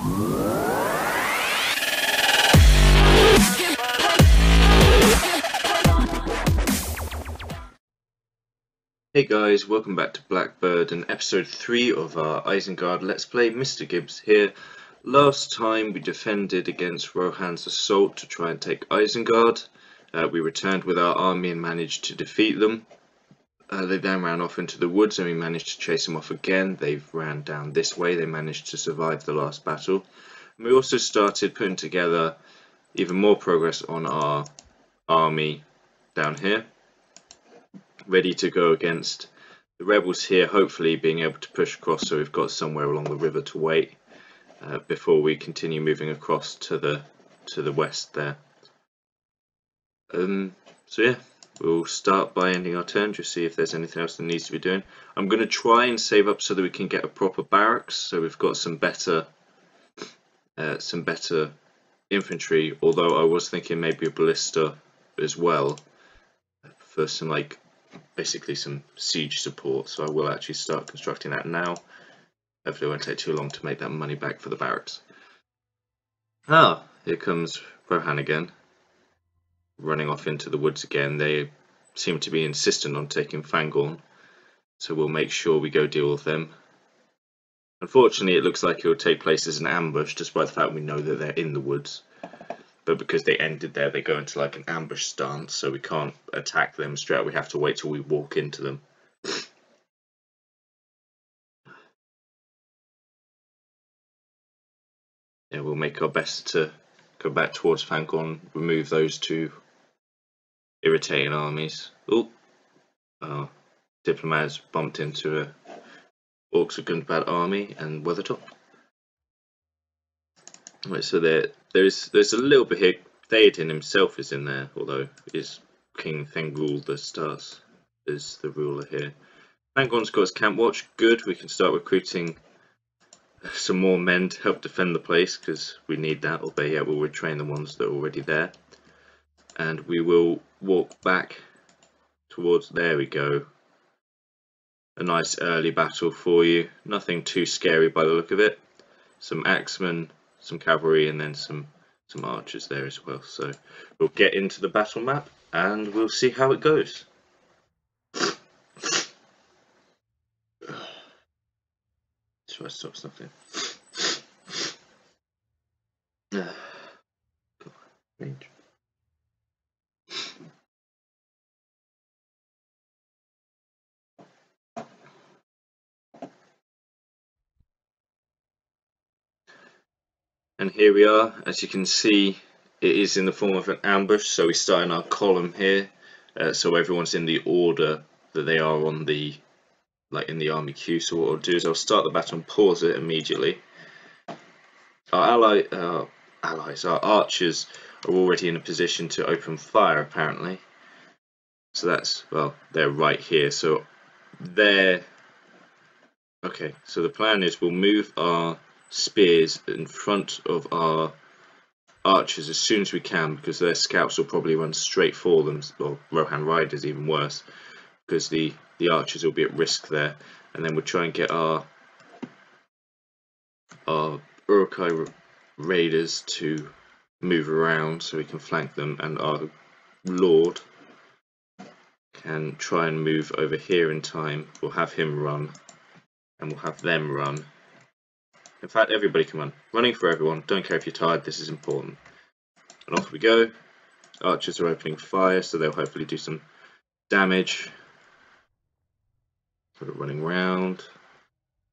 Hey guys, welcome back to BlackBird and episode 3 of our Isengard Let's Play. Mr. Gibbs here. Last time we defended against Rohan's assault to try and take Isengard. We returned with our army and managed to defeat them. They then ran off into the woods and we managed to chase them off again. They ran down this way, they managed to survive the last battle. And we also started putting together even more progress on our army down here, ready to go against the rebels here, hopefully being able to push across so we've got somewhere along the river to wait before we continue moving across to the west there. So yeah, we'll start by ending our turn, just see if there's anything else that needs to be doing. I'm going to try and save up so that we can get a proper barracks, so we've got some better infantry, although I was thinking maybe a ballista as well for some basically some siege support, so I will actually start constructing that now. Hopefully it won't take too long to make that money back for the barracks. Ah, here comes Rohan again, running off into the woods again. They seem to be insistent on taking Fangorn, so we'll make sure we go deal with them. Unfortunately, it looks like it will take place as an ambush, despite the fact we know that they're in the woods. But because they ended there, they go into like an ambush stance, so we can't attack them straight. We have to wait till we walk into them. Yeah, we'll make our best to go back towards Fangorn, remove those two irritating armies. Oh, diplomats bumped into a Orcs of Gundbad army and Weathertop. Right, so there's a little bit here. Theoden himself is in there, although is King Thengul the Stars is the ruler here. Fangorn's got his camp watch. Good, we can start recruiting some more men to help defend the place because we need that. Although yeah, we'll retrain the ones that are already there, and we will walk back towards. There we go. A nice early battle for you. Nothing too scary by the look of it. Some axemen, some cavalry, and then some archers there as well. So we'll get into the battle map and we'll see how it goes. Should I stop something? Range. And here we are. As you can see, it is in the form of an ambush, so we start in our column here, so everyone's in the order that they are on the in the army queue. So what I'll do is I'll start the battle and pause it immediately. Our allies, our archers, are already in a position to open fire apparently. So that's, well, they're right here. So they're okay. So the plan is we'll move our spears in front of our archers as soon as we can, because their scouts will probably run straight for them. Well, Rohan riders even worse, because the archers will be at risk there. And then we'll try and get our Uruk-hai raiders to move around so we can flank them, and our lord can try and move over here in time. We'll have him run and we'll have them run. In fact, everybody can run. Running for everyone. Don't care if you're tired, this is important. And off we go. Archers are opening fire, so they'll hopefully do some damage. Sort of running round.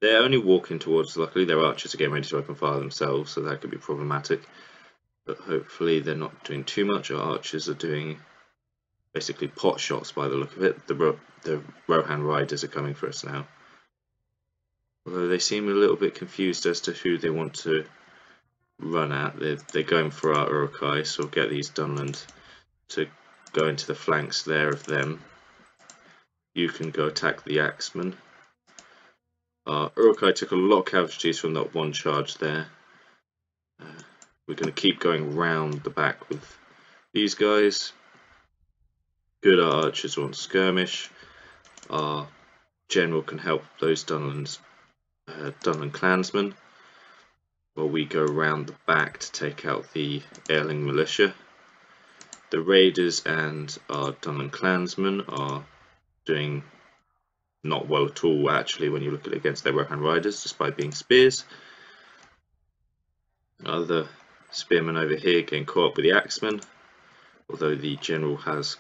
They're only walking towards, luckily their archers are getting ready to open fire themselves, so that could be problematic. But hopefully they're not doing too much. Our archers are doing basically pot shots by the look of it. The Rohan riders are coming for us now. Although they seem a little bit confused as to who they want to run at. They're going for our Uruk-hai, so we'll get these Dunland to go into the flanks there of them. You can go attack the axemen. Uruk-hai took a lot of casualties from that one charge there. We're going to keep going round the back with these guys. Good, our archers want skirmish. Our general can help those Dunland clansmen. while we go around the back to take out the Airling militia. The raiders and our Dunham clansmen are doing not well at all, actually, when you look at it against their Rohan riders, despite being spears. Other spearmen over here getting caught up with the axemen, although the general has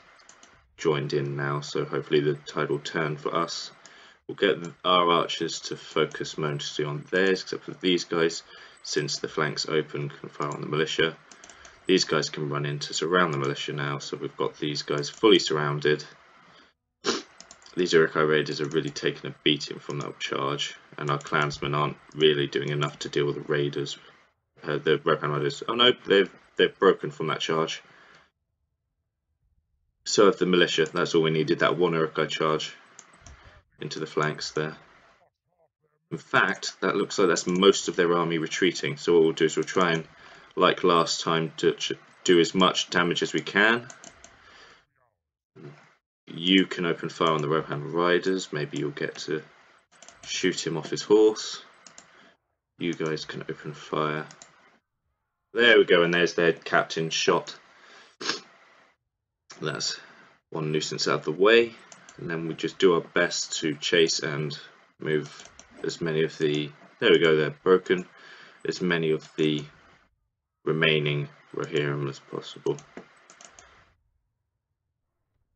joined in now, so hopefully the tide will turn for us. We'll get our archers to focus mostly on theirs, except for these guys, since the flanks open, can fire on the militia. These guys can run in to surround the militia now, so we've got these guys fully surrounded. These Uruk-hai raiders are really taking a beating from that charge, and our clansmen aren't really doing enough to deal with the raiders. The Rohan riders. Oh no, they've broken from that charge. So have the militia. That's all we needed. That one Uruk-hai charge into the flanks there. In fact, that looks like that's most of their army retreating. So what we'll do is we'll try and, like last time, to do as much damage as we can. You can open fire on the Rohan riders. Maybe you'll get to shoot him off his horse. You guys can open fire. There we go, and there's their captain shot. That's one nuisance out of the way, and then we just do our best to chase and move as many of the, there we go, they're broken, as many of the remaining Rohirrim as possible.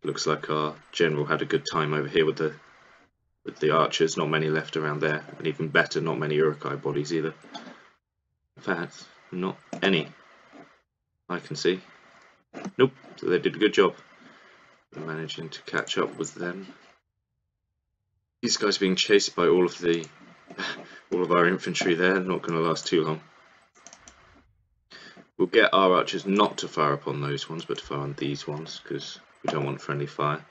Looks like our general had a good time over here with the archers. Not many left around there, and even better, not many Uruk-hai bodies either. In fact, not any I can see. Nope, so they did a good job managing to catch up with them. These guys being chased by all of our infantry there, not going to last too long. We'll get our archers not to fire upon those ones, but to fire on these ones, because we don't want friendly fire.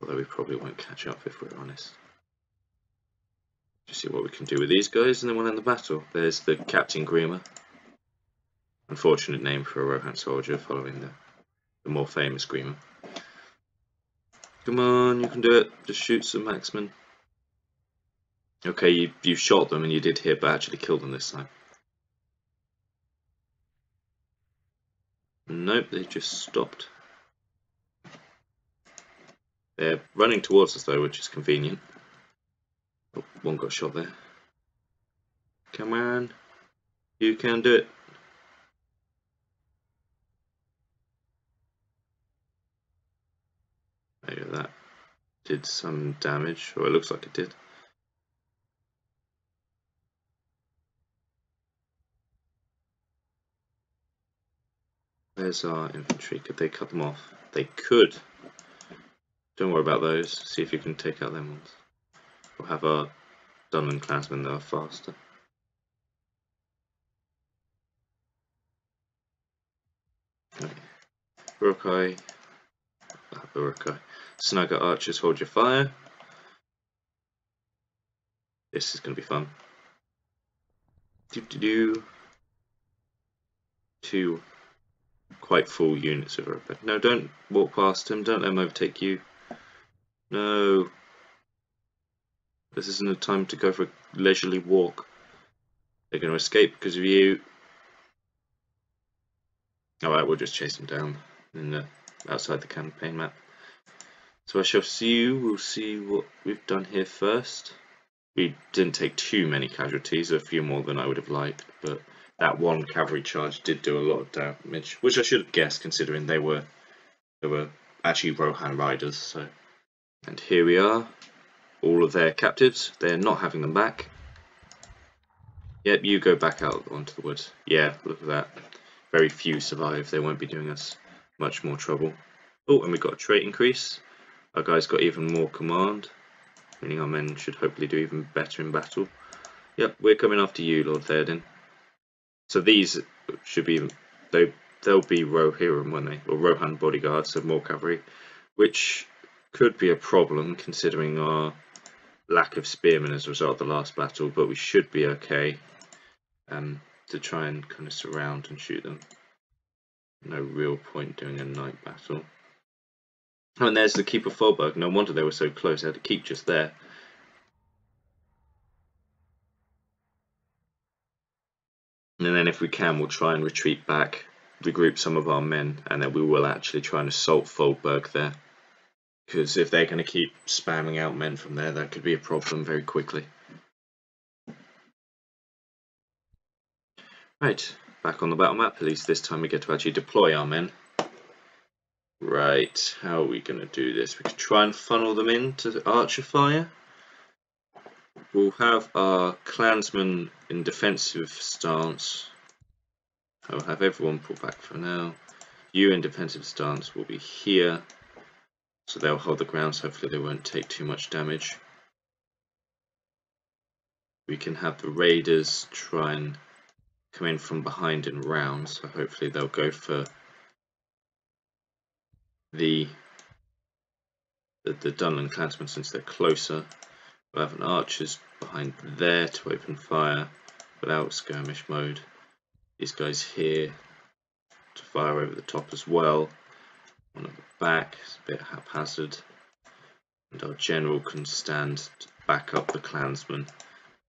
Although we probably won't catch up if we're honest. Just see what we can do with these guys, and then we'll end the battle. There's the Captain Grima. Unfortunate name for a Rohan soldier, following the more famous Grima. Come on, you can do it. Just shoot some axemen. Okay, you shot them and you did hit, but actually killed them this time. Nope, they just stopped. They're running towards us though, which is convenient. Oh, one got shot there. Come on, you can do it. Maybe that did some damage, or it looks like it did. Where's our infantry? Could they cut them off? They could. Don't worry about those. See if you can take out them ones. We'll have our Dunham clansmen that are faster. Okay. Uruk-hai. Uruk-hai. Snagger archers, hold your fire. This is going to be fun. Two quite full units of Uruk-hai. No, don't walk past him. Don't let him overtake you. No. This isn't a time to go for a leisurely walk. They're going to escape because of you. Alright, we'll just chase them down outside the campaign map. So I shall see you. We'll see what we've done here first. We didn't take too many casualties, a few more than I would have liked, but that one cavalry charge did do a lot of damage, which I should have guessed considering they were actually Rohan riders. So, and here we are, all of their captives. They're not having them back. Yep, you go back out onto the woods. Yeah, look at that. Very few survive. They won't be doing us much more trouble. Oh, and we got a trait increase. Our guys got even more command, meaning our men should hopefully do even better in battle. Yep, we're coming after you, Lord Theoden. So these should be, they'll be Rohirrim, won't they? Or Rohan bodyguards, so more cavalry, which could be a problem considering our lack of spearmen as a result of the last battle, but we should be okay to try and kind of surround and shoot them. No real point doing a night battle. Oh, and there's the Keep of Fallberg. No wonder they were so close. They had to keep just there. And then if we can, we'll try and retreat back, regroup some of our men, and then we will actually try and assault Foldberg there. Because if they're going to keep spamming out men from there, that could be a problem very quickly. Right, back on the battle map. At least this time we get to actually deploy our men. Right, how are we going to do this? We can try and funnel them into the archer fire. We'll have our clansmen in defensive stance. I'll have everyone pull back for now. You in defensive stance will be here. So they'll hold the ground, so hopefully they won't take too much damage. We can have the raiders try and come in from behind and round, so hopefully they'll go for the Dunland clansmen since they're closer. We'll have an archers behind there to open fire without skirmish mode. These guys here to fire over the top as well. One at the back, it's a bit haphazard. And our general can stand to back up the clansmen.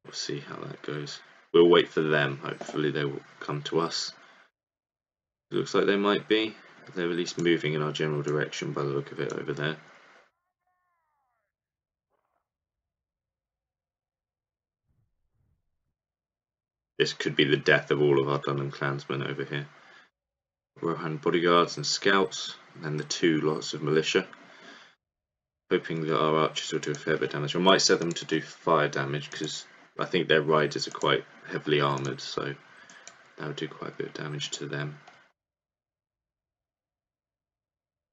We'll see how that goes. We'll wait for them, hopefully they will come to us. It looks like they might be. They're at least moving in our general direction by the look of it over there. This could be the death of all of our Dunham clansmen over here. Rohan bodyguards and scouts, and then the 2 lots of militia. Hoping that our archers will do a fair bit of damage. I might set them to do fire damage because I think their riders are quite heavily armoured, so that would do quite a bit of damage to them.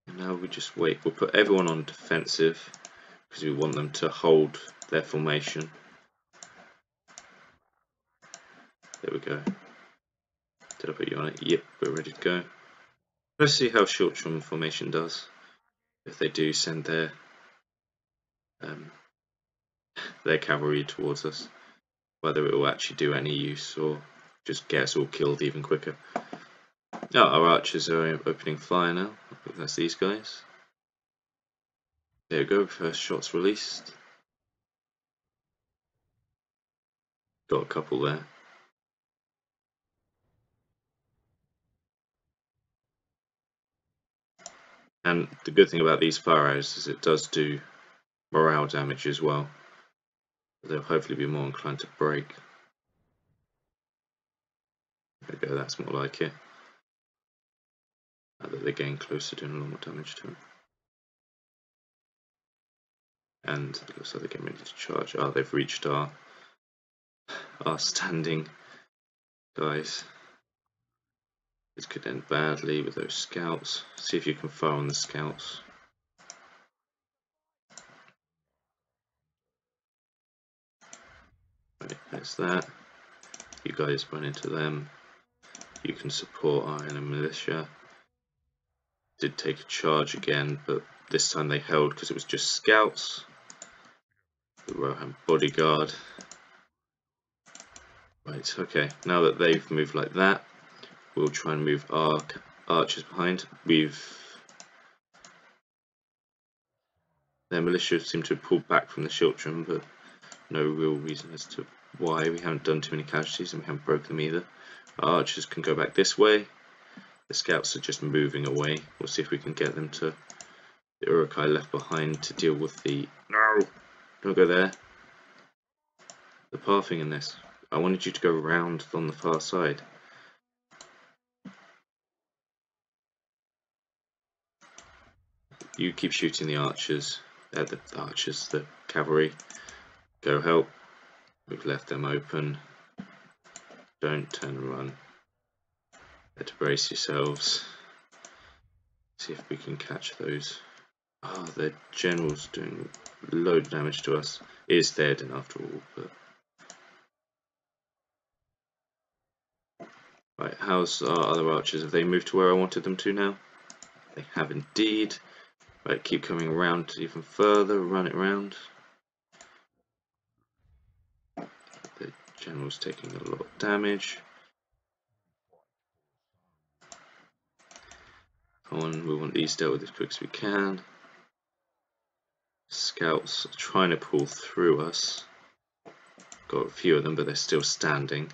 And now we just wait. We'll put everyone on defensive because we want them to hold their formation. There we go. Did I put you on it? Yep, we're ready to go. Let's see how short-term formation does. If they do send their cavalry towards us, whether it will actually do any use or just get us all killed even quicker. Oh, our archers are opening fire now. I think that's these guys. There we go, first shots released. Got a couple there. And the good thing about these fire arrows is it does do morale damage as well. They'll hopefully be more inclined to break. There we go, that's more like it. Now that they're getting closer, doing a lot more damage to them. And it looks like they're getting ready to charge. Oh, they've reached our standing guys. This could end badly with those scouts. See if you can fire on the scouts. Right, there's that. You guys run into them. You can support our enemy militia. Did take a charge again, but this time they held because it was just scouts. The Rohan bodyguard. Right, okay, now that they've moved like that, we'll try and move our archers behind. Their militia seem to have pulled back from the Shiltram, but no real reason as to why. We haven't done too many casualties and we haven't broke them either. Our archers can go back this way. The scouts are just moving away. We'll see if we can get them to the Urukai left behind to deal with the... No! Don't go there. The pathing in this. I wanted you to go round on the far side. You keep shooting the archers. The archers, the cavalry. Go help. We've left them open. Don't turn and run. Better brace yourselves. See if we can catch those. Oh, their general's doing a load of damage to us. It is Theoden after all, but... Right, how's our other archers? Have they moved to where I wanted them to now? They have indeed. Right, keep coming around even further, run it round. The general's taking a lot of damage. Come on, we want these dealt with as quick as we can. Scouts are trying to pull through us. Got a few of them, but they're still standing.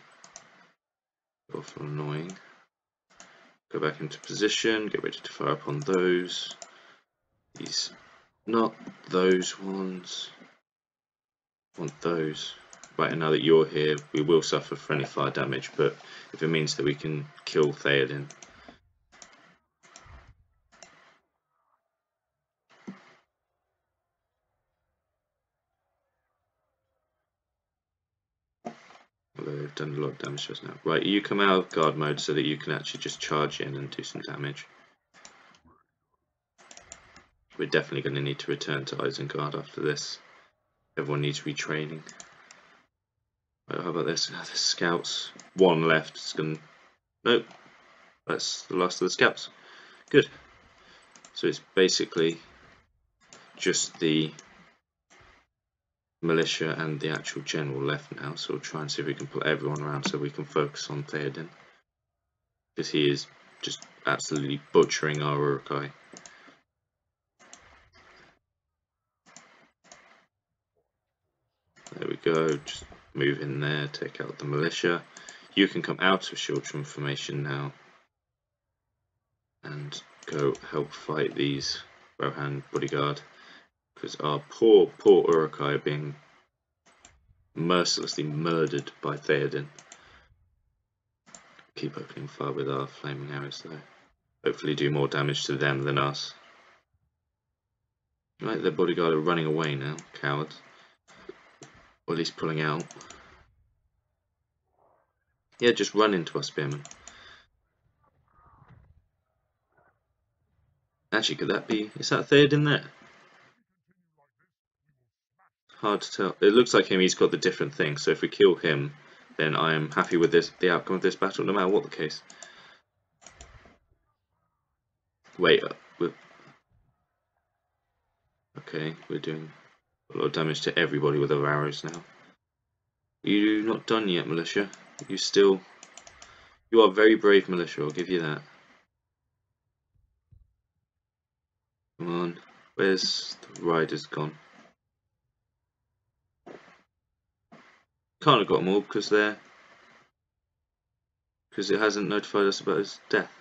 awful annoying. Go back into position, get ready to fire upon those. These, not those ones. I want those. Right, and now that you're here, we will suffer friendly fire damage, but if it means that we can kill Theoden. Although they've done a lot of damage to us now. Right, you come out of guard mode so that you can actually just charge in and do some damage. We're definitely going to need to return to Isengard after this. Everyone needs retraining. Right, how about this? There's scouts. One left. It's gonna... Nope. That's the last of the scouts. Good. So it's basically just the militia and the actual general left now. So we'll try and see if we can put everyone around so we can focus on Theoden. Because he is just absolutely butchering our Uruk-hai. There we go, just move in there, take out the militia. You can come out of short-term formation now and go help fight these Rohan bodyguard, because our poor Uruk-hai are being mercilessly murdered by Theoden. Keep opening fire with our flaming arrows though. Hopefully do more damage to them than us. Right, their bodyguard are running away now, cowards. Or at least pulling out. Yeah, just run into us, spearmen. Actually, could that be... Is that Theoden there? Hard to tell. It looks like him, he's got the different thing, so if we kill him, then I am happy with this, the outcome of this battle, no matter what the case. Wait, okay, we're doing a lot of damage to everybody with our arrows now. You're not done yet, militia. You are very brave, militia, I'll give you that. Come on, where's the riders gone? Can't have got them all because it hasn't notified us about his death.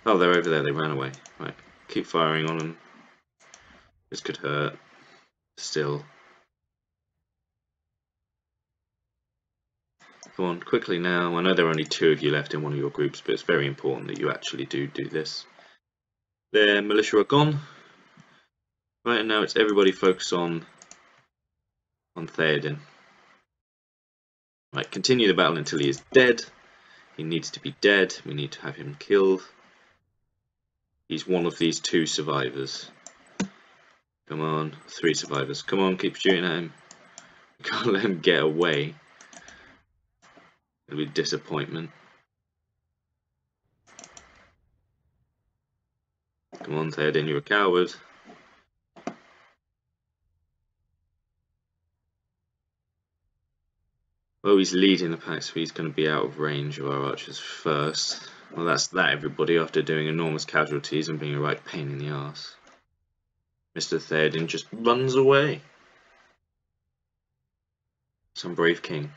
Oh, they're over there, they ran away. Right, keep firing on them. This could hurt. Still. Come on, quickly now. I know there are only 2 of you left in one of your groups, but it's very important that you actually do this. Their militia are gone. Right now it's everybody focus on Theoden. Right, continue the battle until he is dead. He needs to be dead. We need to have him killed. He's one of these 2 survivors. Come on, 3 survivors. Come on, keep shooting at him. We can't let him get away. It'll be disappointment. Come on, Theoden, you're a coward. Well, he's leading the pack, so he's going to be out of range of our archers first. Well, that's that, everybody, after doing enormous casualties and being a right pain in the arse. Mr. Theoden just runs away. Some brave king.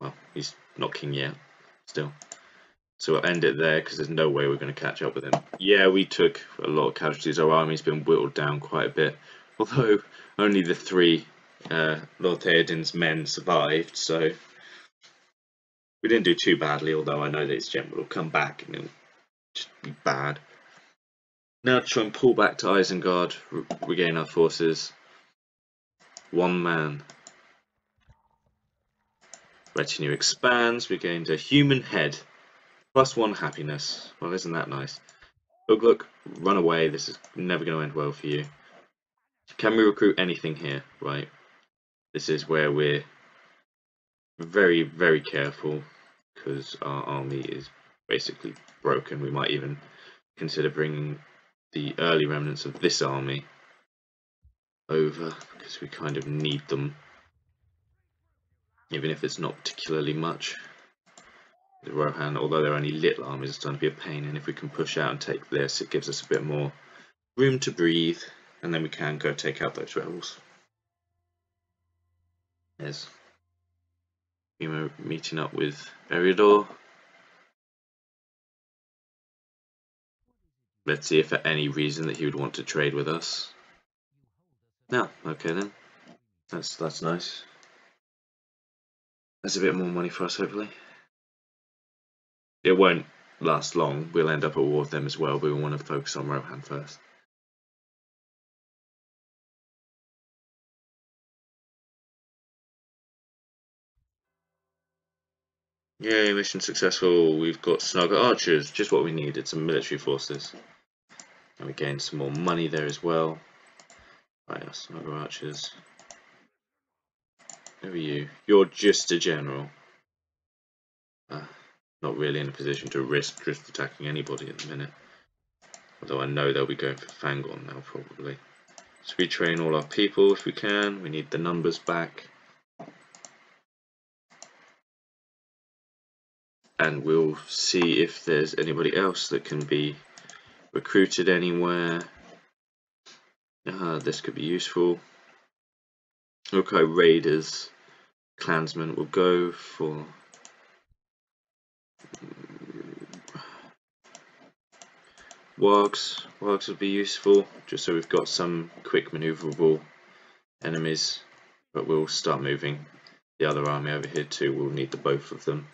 Well, he's not king yet, still. So we'll end it there, because there's no way we're going to catch up with him. Yeah, we took a lot of casualties. Our army's been whittled down quite a bit. Although, only the 3 Lord Theoden's men survived, so we didn't do too badly, although I know that his general will come back and it'll just be bad. Now to try and pull back to Isengard, regain our forces. 1 man. Retinue expands, we gained a human head. +1 happiness. Well, isn't that nice? Look, run away, this is never going to end well for you. Can we recruit anything here? Right. This is where we're very, very careful, because our army is basically broken. We might even consider bringing the early remnants of this army over, because we kind of need them, even if it's not particularly much. The Rohan, although they're only little armies, it's starting to be a pain, and if we can push out and take this, it gives us a bit more room to breathe, and then we can go take out those rebels. Yes. We're meeting up with Eriador. Let's see if for any reason that he would want to trade with us. No, okay then. That's nice. That's a bit more money for us, hopefully. It won't last long. We'll end up at war with them as well, but we want to focus on Rohan first. Yay, mission successful. We've got Snugger Archers, just what we needed, some military forces. And we gained some more money there as well. Right, Snugger Archers. Who are you? You're just a general. Not really in a position to risk just attacking anybody at the minute. Although I know they'll be going for Fangorn now, probably. So we train all our people if we can. We need the numbers back. And we'll see if there's anybody else that can be recruited anywhere. This could be useful. Okay, raiders, clansmen will go for wargs. Wargs would be useful, just so we've got some quick maneuverable enemies. But we'll start moving the other army over here too. We'll need the both of them.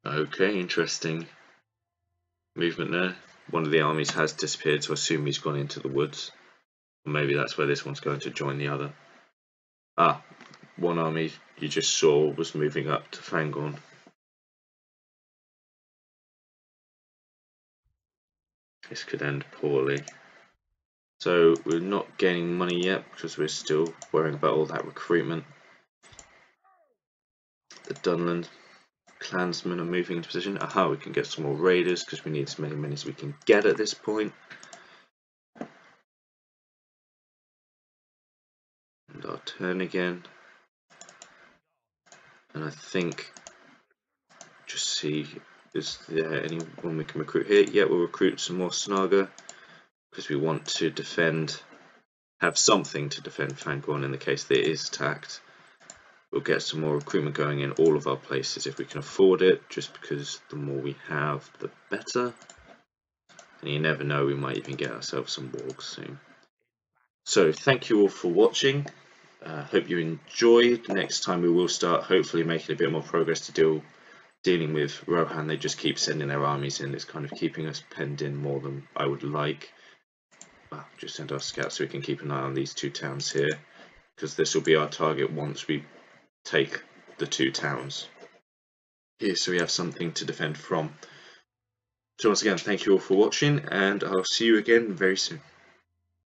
Okay, interesting movement there. One of the armies has disappeared, so I assume he's gone into the woods. Or maybe that's where this one's going to join the other. Ah, one army you just saw was moving up to Fangorn. This could end poorly. So we're not gaining money yet because we're still worrying about all that recruitment. The Dunland clansmen are moving into position. Aha, we can get some more raiders because we need as many men as we can get at this point. And our turn again. And I think, just see, is there anyone we can recruit here? Yeah, we'll recruit some more Snaga because we want to defend, have something to defend Fangorn in the case that it is attacked. We'll get some more recruitment going in all of our places if we can afford it, just because the more we have, the better. And you never know, we might even get ourselves some wargs soon. So thank you all for watching. Hope you enjoyed. Next time we will start hopefully making a bit more progress to dealing with Rohan. They just keep sending their armies in. It's kind of keeping us penned in more than I would like. Well, just send our scouts so we can keep an eye on these two towns here, because this will be our target once we take the two towns here, so we have something to defend from. So once again, thank you all for watching, and I'll see you again very soon.